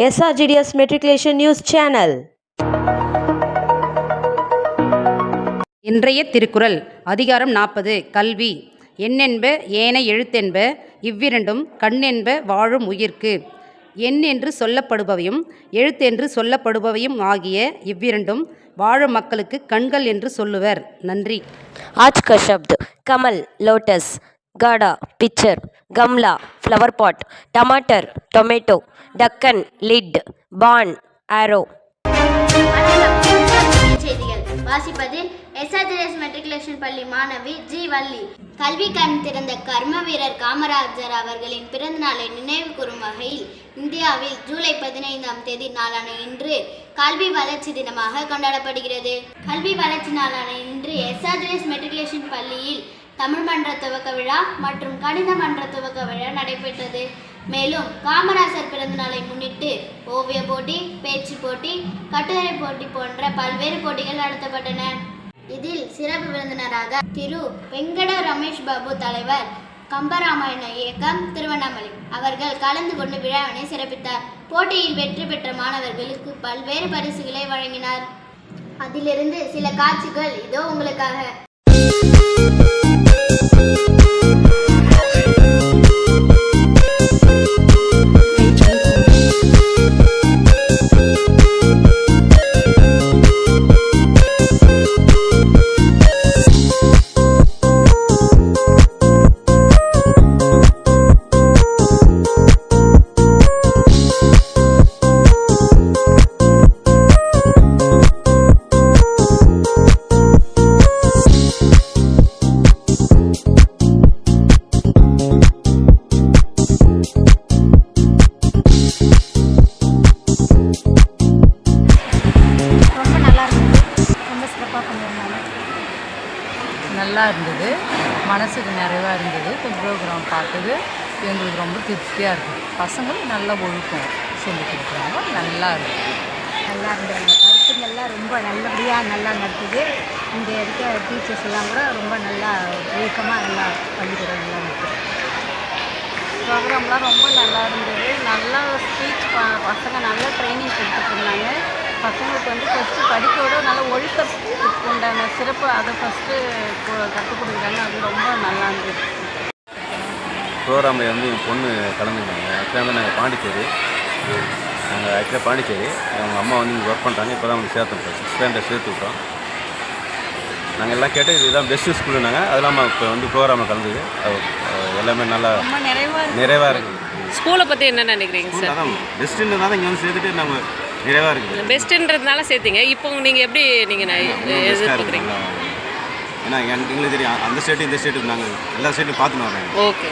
SRGDS Matriculation News Channel. இன்றைய திருக்குறள் அதிகாரம் 40 கல்வி. எண்ணென்ப ஏனை எழுத்தென்ப இவ்விரண்டும் கண்ணென்ப வாழும் உயிர்க்கு. எண் என்று சொல்லப்படுபவையும் எழுத்தென்று சொல்லப்படுபவையும் ஆகிய இவ்விரண்டும் வாழும் மக்களுக்கு கண்கள் என்று சொல்லுவர். நன்றி. आज का शब्द कमल लोटस, गाड़ा पिक्चर, गमला फ्लावर पॉट, टमाटर टोमेटो, डक्कन लिड, बाण एरो. செய்திகள் வாசிப்பது SRGDS மெட்ரிகுலேஷன் பள்ளி மாணவி ஜி வள்ளி. கல்வி கண் திறந்த கர்ம வீரர் காமராஜர் அவர்களின் பிறந்த நாளை நினைவு கூறும் வகையில் இந்தியாவில் ஜூலை 15ஆம் தேதி நாளான இன்று கல்வி வளர்ச்சி தினமாக கொண்டாடப்படுகிறது. கல்வி வளர்ச்சி நாளான இன்று SRGDS மெட்ரிகுலேஷன் பள்ளியில் தமிழ் மன்ற துவக்க விழா மற்றும் கணித மன்ற துவக்க விழா நடைபெற்றது. மேலும் காமராஜர் பிறந்த நாளை முன்னிட்டு ஓவிய போட்டி, பேச்சு போட்டி, கட்டுரை போட்டி போன்ற பல்வேறு போட்டிகள் நடத்தப்பட்டன. இதில் சிறப்பு விருந்தினராக திரு வெங்கட ரமேஷ் பாபு தலைவர், கம்பராமாயண இயக்கம் திருவண்ணாமலை அவர்கள் கலந்து கொண்டு விழாவினை சிறப்பித்தார். போட்டியில் வெற்றி பெற்ற மாணவர்களுக்கு பல்வேறு பரிசுகளை வழங்கினார். அதிலிருந்து சில காட்சிகள் இதோ உங்களுக்காக. நல்லா இருந்தது, மனசுக்கு நிறைவாக இருந்தது. இந்த ப்ரோக்ராம் பார்த்தது எங்களுக்கு ரொம்ப திருப்தியாக இருக்குது. பசங்களும் நல்ல ஒழுக்கம் சொல்லி கொடுக்குறாங்க, நல்லா இருக்குது. நல்லா இருந்தது. கருத்துங்கள்லாம் ரொம்ப நல்லபடியாக நல்லா நடத்துது. இங்கே இருக்க டீச்சர்ஸ் எல்லாம் கூட ரொம்ப நல்லா ஒழுக்கமாக நல்லா பள்ளிக்கூடம் நல்லா இருக்குது. ப்ரோக்ராம்லாம் ரொம்ப நல்லா இருந்தது. நல்லா ஸ்பீச் பசங்க நல்லா ட்ரைனிங் கொடுத்துட்ருந்தாங்க. பசங்களுக்கு ஃபஸ்ட்டு படிக்கோட நல்ல ஒழுக்கத்துக்கு உண்டான சிறப்பு அதை ஃபஸ்ட்டு கற்றுக் கொடுக்குறாங்க. அது ரொம்ப நல்லா இருந்தது. ப்ரோக்ராமில் என் பொண்ணு கலந்துக்கிட்டாங்க. ஆக்சுவலாக நாங்கள் பாண்டிச்சேரி அவங்க அம்மா இங்கே ஒர்க் பண்ணுறாங்க. இப்போ தான் சேர்த்தோம், 6th ஸ்டாண்டர்ட் சேர்த்து விட்டோம். நாங்கள் எல்லாம் கேட்டு இதுதான் பெஸ்ட்டு ஸ்கூலுனாங்க. அது இல்லாமல் இப்போ ப்ரோக்ராமில் கலந்துது எல்லாமே நல்லா நிறைவாக இருக்குது. ஸ்கூலை பற்றி என்ன நினைக்கிறீங்க சார்? அதான் பெஸ்ட்டுன்னு தான் இங்கே சேர்த்துட்டு நம்ம நிறைவாக இருக்குது. பெஸ்ட்டுன்றதுனால சேர்த்திங்க. இப்போ நீங்கள் எப்படி எதிர்பார்க்குறீங்க? ஏன்னா எங்களுக்கு தெரியும் அந்த ஸ்டேட்டு இந்த ஸ்டேட்டுக்கு நாங்கள் எல்லா ஸ்டேட்டும் பார்த்துன்னு வரோம். ஓகே.